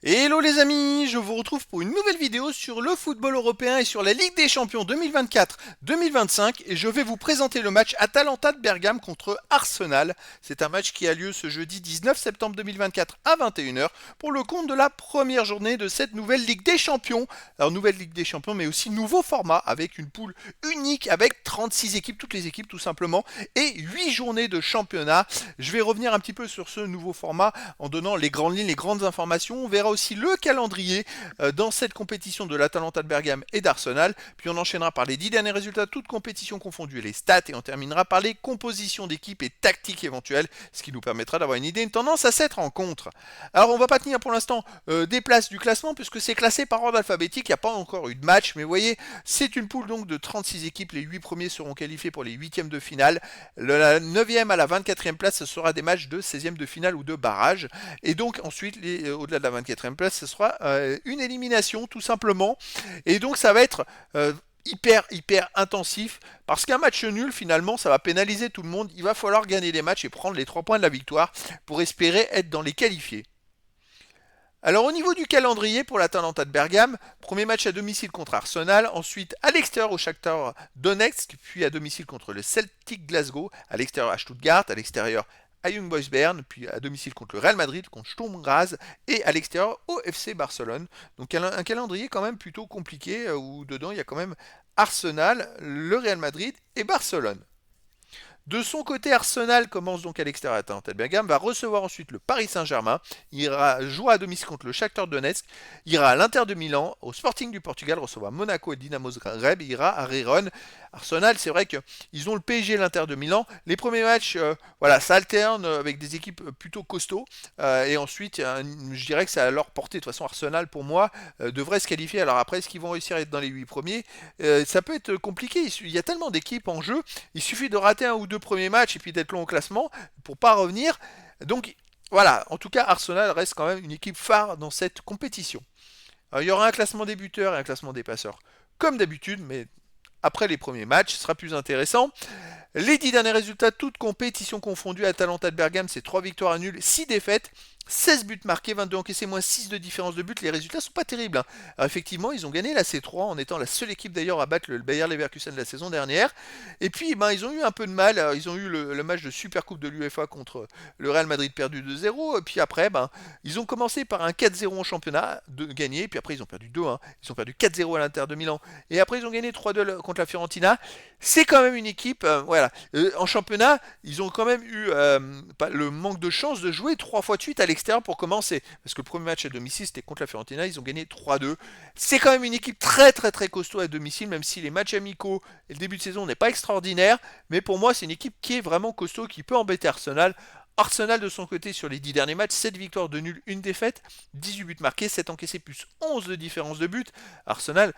Hello les amis, je vous retrouve pour une nouvelle vidéo sur le football européen et sur la Ligue des Champions 2024-2025 et je vais vous présenter le match Atalanta de Bergame contre Arsenal. C'est un match qui a lieu ce jeudi 19 septembre 2024 à 21 h pour le compte de la première journée de cette nouvelle Ligue des Champions. Alors nouvelle Ligue des Champions mais aussi nouveau format avec une poule unique avec 36 équipes, toutes les équipes tout simplement, et 8 journées de championnat. Je vais revenir un petit peu sur ce nouveau format en donnant les grandes lignes, les grandes informations. On verra aussi le calendrier dans cette compétition de l'Atalanta de Bergame et d'Arsenal. Puis on enchaînera par les 10 derniers résultats, toutes compétitions confondues, les stats, et on terminera par les compositions d'équipes et tactiques éventuelles, ce qui nous permettra d'avoir une idée, une tendance à cette rencontre. Alors on va pas tenir pour l'instant des places du classement puisque c'est classé par ordre alphabétique, il n'y a pas encore eu de match, mais vous voyez, c'est une poule donc de 36 équipes, les 8 premiers seront qualifiés pour les 8e de finale, la 9e à la 24e place, ce sera des matchs de 16e de finale ou de barrage, et donc ensuite, au-delà de la 24e place, ce sera une élimination tout simplement, et donc ça va être hyper intensif parce qu'un match nul finalement ça va pénaliser tout le monde. Il va falloir gagner les matchs et prendre les 3 points de la victoire pour espérer être dans les qualifiés. Alors au niveau du calendrier pour l'Atalanta de Bergame, premier match à domicile contre Arsenal, ensuite à l'extérieur au Shakhtar Donetsk, puis à domicile contre le Celtic Glasgow, à l'extérieur à Stuttgart, à l'extérieur à Young Boys Bern, puis à domicile contre le Real Madrid, contre Sturm Graz, et à l'extérieur au FC Barcelone. Donc un calendrier quand même plutôt compliqué, où dedans il y a quand même Arsenal, le Real Madrid et Barcelone. De son côté, Arsenal commence donc à l'extérieur à Atalanta Bergame, va recevoir ensuite le Paris Saint-Germain, il ira jouer à domicile contre le Shakhtar Donetsk, ira à l'Inter de Milan, au Sporting du Portugal, recevoir Monaco et Dynamo Zagreb, ira à Gijón. Arsenal, c'est vrai qu'ils ont le PSG et l'Inter de Milan. Les premiers matchs, voilà, ça alterne avec des équipes plutôt costauds. Et ensuite, je dirais que c'est à leur portée. De toute façon, Arsenal, pour moi, devrait se qualifier. Alors après, est-ce qu'ils vont réussir à être dans les 8 premiers? Ça peut être compliqué. Il y a tellement d'équipes en jeu. Il suffit de rater un ou deux premiers matchs et puis d'être long au classement pour pas revenir. Donc voilà, en tout cas, Arsenal reste quand même une équipe phare dans cette compétition. Alors, il y aura un classement des buteurs et un classement des passeurs, comme d'habitude, mais après les premiers matchs, ce sera plus intéressant. Les 10 derniers résultats, toutes compétitions confondues, Atalanta de Bergame, c'est 3 victoires à nul, 6 défaites, 16 buts marqués, 22 encaissés, moins 6 de différence de but. Les résultats sont pas terribles, hein. Alors effectivement, ils ont gagné la C3 en étant la seule équipe d'ailleurs à battre le Bayer Leverkusen de la saison dernière. Et puis, ils ont eu un peu de mal. Ils ont eu le match de Supercoupe de l'UEFA contre le Real Madrid perdu 2-0. Et puis après, ils ont commencé par un 4-0 en championnat de gagner. Puis après, ils ont perdu 2-1. Ils ont perdu 4-0 à l'Inter de Milan. Et après, ils ont gagné 3-2 contre la Fiorentina. C'est quand même une équipe, voilà. En championnat, ils ont quand même eu le manque de chance de jouer 3 fois de suite à l'extérieur pour commencer. Parce que le premier match à domicile, c'était contre la Fiorentina, ils ont gagné 3-2. C'est quand même une équipe très costaud à domicile, même si les matchs amicaux et le début de saison n'est pas extraordinaire. Mais pour moi, c'est une équipe qui est vraiment costaud, qui peut embêter Arsenal. Arsenal de son côté sur les 10 derniers matchs, 7 victoires de nul, 1 défaite, 18 buts marqués, 7 encaissés plus 11 de différence de but. Arsenal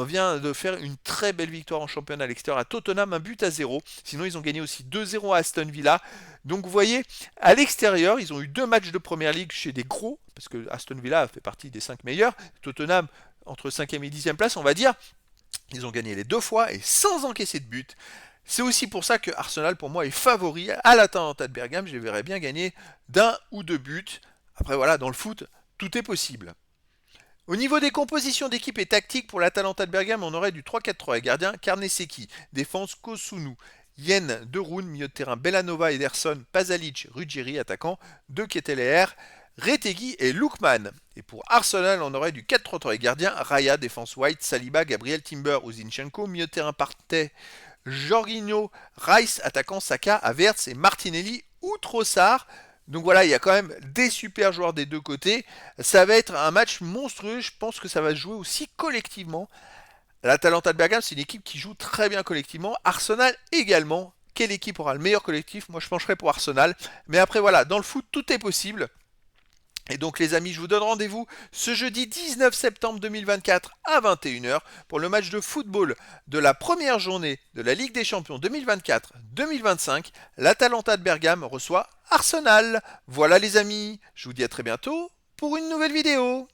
vient de faire une très belle victoire en championnat à l'extérieur à Tottenham, un but à 0. Sinon ils ont gagné aussi 2-0 à Aston Villa. Donc vous voyez, à l'extérieur, ils ont eu 2 matchs de première ligue chez des gros, parce que Aston Villa fait partie des 5 meilleurs. Tottenham entre 5e et 10e place, on va dire. Ils ont gagné les 2 fois et sans encaisser de but. C'est aussi pour ça que Arsenal, pour moi, est favori à l'Atalanta de Bergame. Je les verrais bien gagner d'un ou deux buts. Après, voilà, dans le foot, tout est possible. Au niveau des compositions d'équipe et tactiques pour l'Atalanta de Bergame, on aurait du 3-4-3 et gardien Karnesecki, défense Kosunu, Yen, De Roon, milieu de terrain Belanova, Ederson, Pasalic, Ruggieri, attaquant, De Ketelaere, Retegui et Lookman. Et pour Arsenal, on aurait du 4-3-3 et gardien Raya, défense White, Saliba, Gabriel Timber ou Zinchenko, milieu de terrain Partey, Jorginho, Rice, attaquant Saka, Havertz et Martinelli ou Trossard. Donc voilà, il y a quand même des super joueurs des deux côtés. Ça va être un match monstrueux. Je pense que ça va se jouer aussi collectivement. L'Atalanta de Bergame, c'est une équipe qui joue très bien collectivement. Arsenal également. Quelle équipe aura le meilleur collectif? Moi, je pencherais pour Arsenal. Mais après, voilà, dans le foot, tout est possible. Et donc les amis, je vous donne rendez-vous ce jeudi 19 septembre 2024 à 21 h pour le match de football de la première journée de la Ligue des Champions 2024-2025. L'Atalanta de Bergame reçoit Arsenal. Voilà les amis, je vous dis à très bientôt pour une nouvelle vidéo.